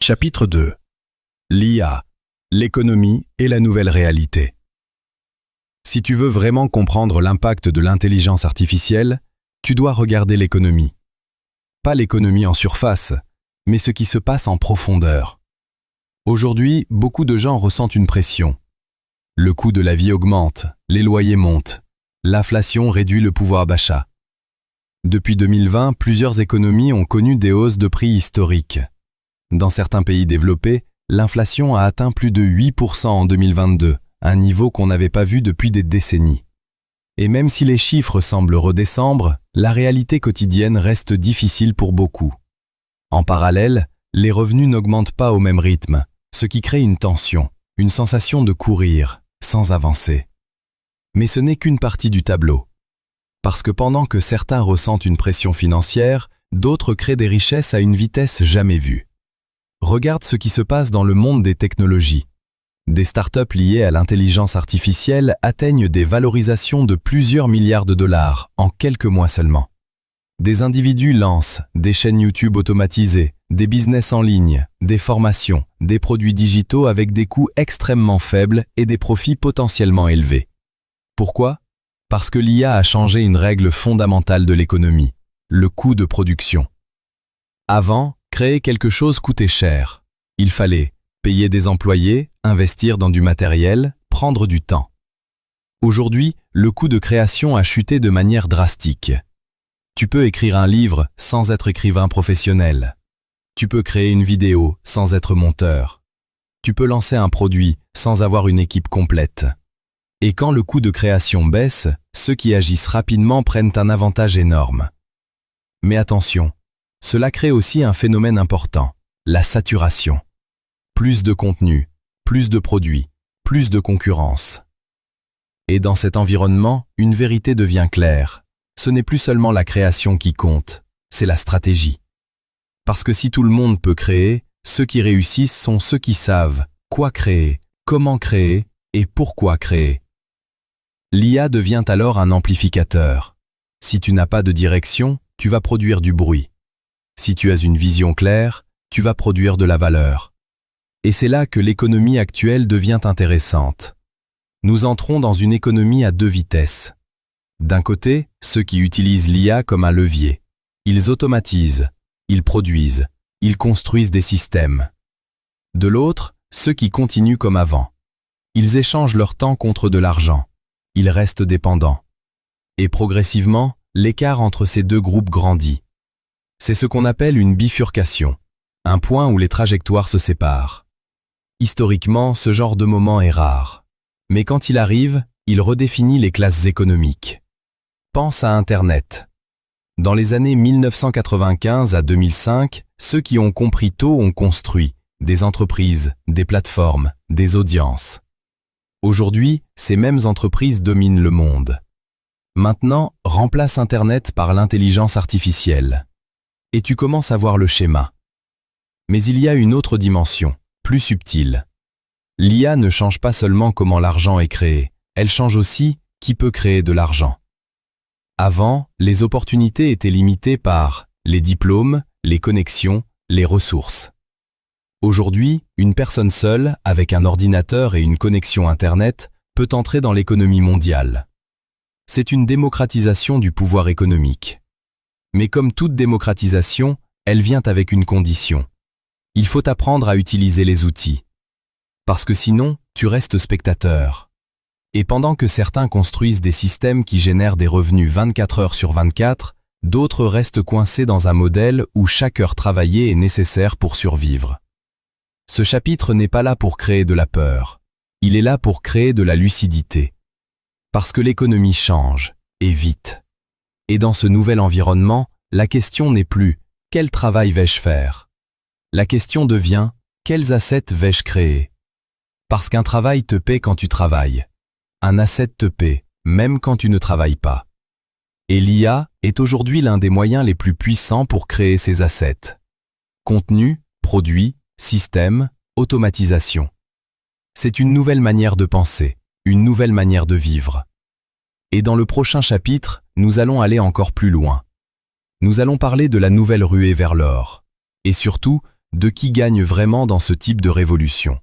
Chapitre 2. L'IA, l'économie et la nouvelle réalité. Si tu veux vraiment comprendre l'impact de l'intelligence artificielle, tu dois regarder l'économie. Pas l'économie en surface, mais ce qui se passe en profondeur. Aujourd'hui, beaucoup de gens ressentent une pression. Le coût de la vie augmente, les loyers montent, l'inflation réduit le pouvoir d'achat. Depuis 2020, plusieurs économies ont connu des hausses de prix historiques. Dans certains pays développés, l'inflation a atteint plus de 8% en 2022, un niveau qu'on n'avait pas vu depuis des décennies. Et même si les chiffres semblent redescendre, la réalité quotidienne reste difficile pour beaucoup. En parallèle, les revenus n'augmentent pas au même rythme, ce qui crée une tension, une sensation de courir, sans avancer. Mais ce n'est qu'une partie du tableau. Parce que pendant que certains ressentent une pression financière, d'autres créent des richesses à une vitesse jamais vue. Regarde ce qui se passe dans le monde des technologies. Des startups liées à l'intelligence artificielle atteignent des valorisations de plusieurs milliards de dollars en quelques mois seulement. Des individus lancent des chaînes YouTube automatisées, des business en ligne, des formations, des produits digitaux avec des coûts extrêmement faibles et des profits potentiellement élevés. Pourquoi ? Parce que l'IA a changé une règle fondamentale de l'économie, le coût de production. Avant, créer quelque chose coûtait cher. Il fallait payer des employés, investir dans du matériel, prendre du temps. Aujourd'hui, le coût de création a chuté de manière drastique. Tu peux écrire un livre sans être écrivain professionnel. Tu peux créer une vidéo sans être monteur. Tu peux lancer un produit sans avoir une équipe complète. Et quand le coût de création baisse, ceux qui agissent rapidement prennent un avantage énorme. Mais attention, cela crée aussi un phénomène important, la saturation. Plus de contenu, plus de produits, plus de concurrence. Et dans cet environnement, une vérité devient claire. Ce n'est plus seulement la création qui compte, c'est la stratégie. Parce que si tout le monde peut créer, ceux qui réussissent sont ceux qui savent quoi créer, comment créer et pourquoi créer. L'IA devient alors un amplificateur. Si tu n'as pas de direction, tu vas produire du bruit. Si tu as une vision claire, tu vas produire de la valeur. Et c'est là que l'économie actuelle devient intéressante. Nous entrons dans une économie à deux vitesses. D'un côté, ceux qui utilisent l'IA comme un levier. Ils automatisent, ils produisent, ils construisent des systèmes. De l'autre, ceux qui continuent comme avant. Ils échangent leur temps contre de l'argent. Ils restent dépendants. Et progressivement, l'écart entre ces deux groupes grandit. C'est ce qu'on appelle une bifurcation, un point où les trajectoires se séparent. Historiquement, ce genre de moment est rare. Mais quand il arrive, il redéfinit les classes économiques. Pense à Internet. Dans les années 1995 à 2005, ceux qui ont compris tôt ont construit des entreprises, des plateformes, des audiences. Aujourd'hui, ces mêmes entreprises dominent le monde. Maintenant, remplace Internet par l'intelligence artificielle. Et tu commences à voir le schéma. Mais il y a une autre dimension, plus subtile. L'IA ne change pas seulement comment l'argent est créé, elle change aussi qui peut créer de l'argent. Avant, les opportunités étaient limitées par les diplômes, les connexions, les ressources. Aujourd'hui, une personne seule, avec un ordinateur et une connexion Internet, peut entrer dans l'économie mondiale. C'est une démocratisation du pouvoir économique. Mais comme toute démocratisation, elle vient avec une condition. Il faut apprendre à utiliser les outils. Parce que sinon, tu restes spectateur. Et pendant que certains construisent des systèmes qui génèrent des revenus 24 heures sur 24, d'autres restent coincés dans un modèle où chaque heure travaillée est nécessaire pour survivre. Ce chapitre n'est pas là pour créer de la peur. Il est là pour créer de la lucidité. Parce que l'économie change, et vite. Et dans ce nouvel environnement, la question n'est plus « quel travail vais-je faire ?» La question devient « quels assets vais-je créer ?» Parce qu'un travail te paie quand tu travailles. Un asset te paie, même quand tu ne travailles pas. Et l'IA est aujourd'hui l'un des moyens les plus puissants pour créer ces assets. Contenu, produit, système, automatisation. C'est une nouvelle manière de penser, une nouvelle manière de vivre. Et dans le prochain chapitre, nous allons aller encore plus loin. Nous allons parler de la nouvelle ruée vers l'or. Et surtout, de qui gagne vraiment dans ce type de révolution.